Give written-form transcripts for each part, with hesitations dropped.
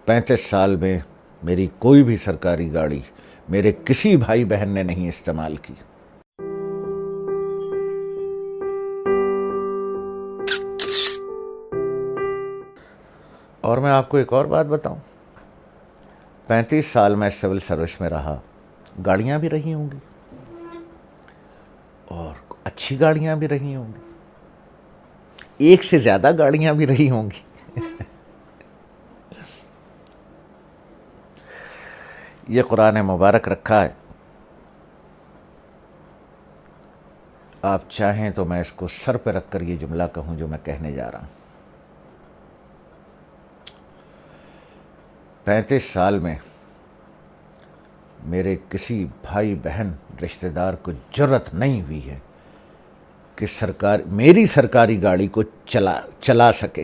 35 سال میں میری کوئی بھی سرکاری گاڑی میرے کسی بھائی بہن نے نہیں استعمال کی۔ اور میں آپ کو ایک اور بات بتاؤں، 35 سال میں سول سروس میں رہا، گاڑیاں بھی رہی ہوں گی اور اچھی گاڑیاں بھی رہی ہوں گی، ایک سے زیادہ گاڑیاں بھی رہی ہوں گی۔ یہ قرآن مبارک رکھا ہے، آپ چاہیں تو میں اس کو سر پہ رکھ کر یہ جملہ کہوں جو میں کہنے جا رہا ہوں۔ 35 سال میں میرے کسی بھائی بہن رشتہ دار کو جرأت نہیں ہوئی ہے کہ میری سرکاری گاڑی کو چلا سکے۔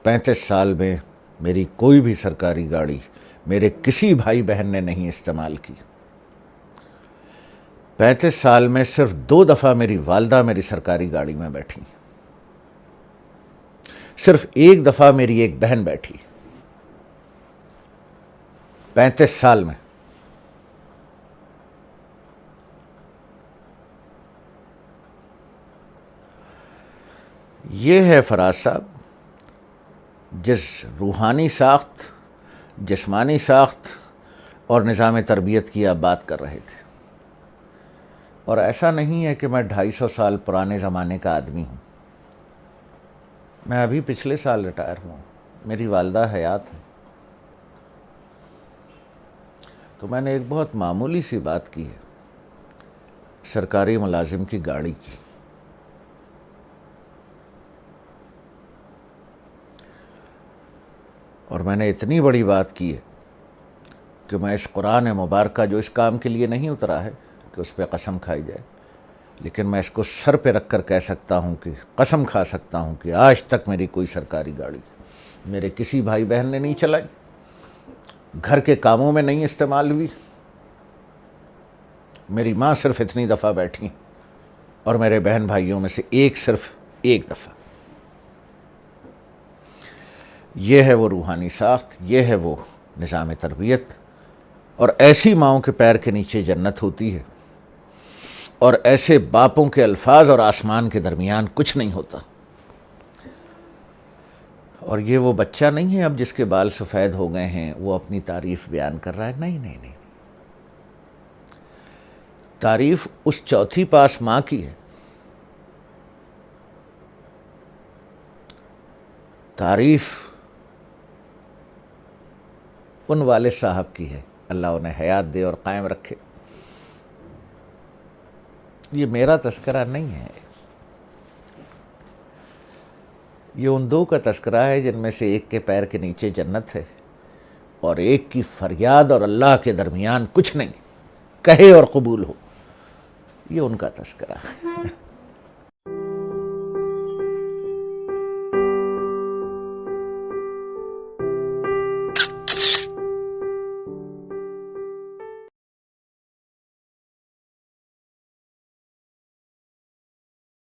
35 سال میں میری کوئی بھی سرکاری گاڑی میرے کسی بھائی بہن نے نہیں استعمال کی۔ 35 سال میں صرف 2 دفعہ میری والدہ میری سرکاری گاڑی میں بیٹھی، صرف 1 دفعہ میری ایک بہن بیٹھی 35 سال میں۔ یہ ہے فراز صاحب جس روحانی ساخت، جسمانی ساخت اور نظام تربیت کی آپ بات کر رہے تھے۔ اور ایسا نہیں ہے کہ میں 250 سال پرانے زمانے کا آدمی ہوں، میں ابھی پچھلے سال ریٹائر ہوں، میری والدہ حیات ہیں۔ تو میں نے ایک بہت معمولی سی بات کی ہے، سرکاری ملازم کی گاڑی کی۔ اور میں نے اتنی بڑی بات کی ہے کہ میں اس قرآن مبارکہ جو اس کام کے لیے نہیں اترا ہے کہ اس پہ قسم کھائی جائے، لیکن میں اس کو سر پہ رکھ کر کہہ سکتا ہوں کہ قسم کھا سکتا ہوں کہ آج تک میری کوئی سرکاری گاڑی میرے کسی بھائی بہن نے نہیں چلائی، گھر کے کاموں میں نہیں استعمال ہوئی۔ میری ماں صرف اتنی دفعہ بیٹھی اور میرے بہن بھائیوں میں سے صرف ایک دفعہ۔ یہ ہے وہ روحانی ساخت، یہ ہے وہ نظام تربیت۔ اور ایسی ماؤں کے پیر کے نیچے جنت ہوتی ہے، اور ایسے باپوں کے الفاظ اور آسمان کے درمیان کچھ نہیں ہوتا۔ اور یہ وہ بچہ نہیں ہے اب جس کے بال سفید ہو گئے ہیں وہ اپنی تعریف بیان کر رہا ہے، نہیں نہیں نہیں، تعریف اس چوتھی پاس ماں کی ہے، تعریف ان والد صاحب کی ہے، اللہ انہیں حیات دے اور قائم رکھے۔ یہ میرا تذکرہ نہیں ہے، یہ ان 2 کا تذکرہ ہے جن میں سے ایک کے پیر کے نیچے جنت ہے اور ایک کی فریاد اور اللہ کے درمیان کچھ نہیں، کہے اور قبول ہو، یہ ان کا تذکرہ ہے۔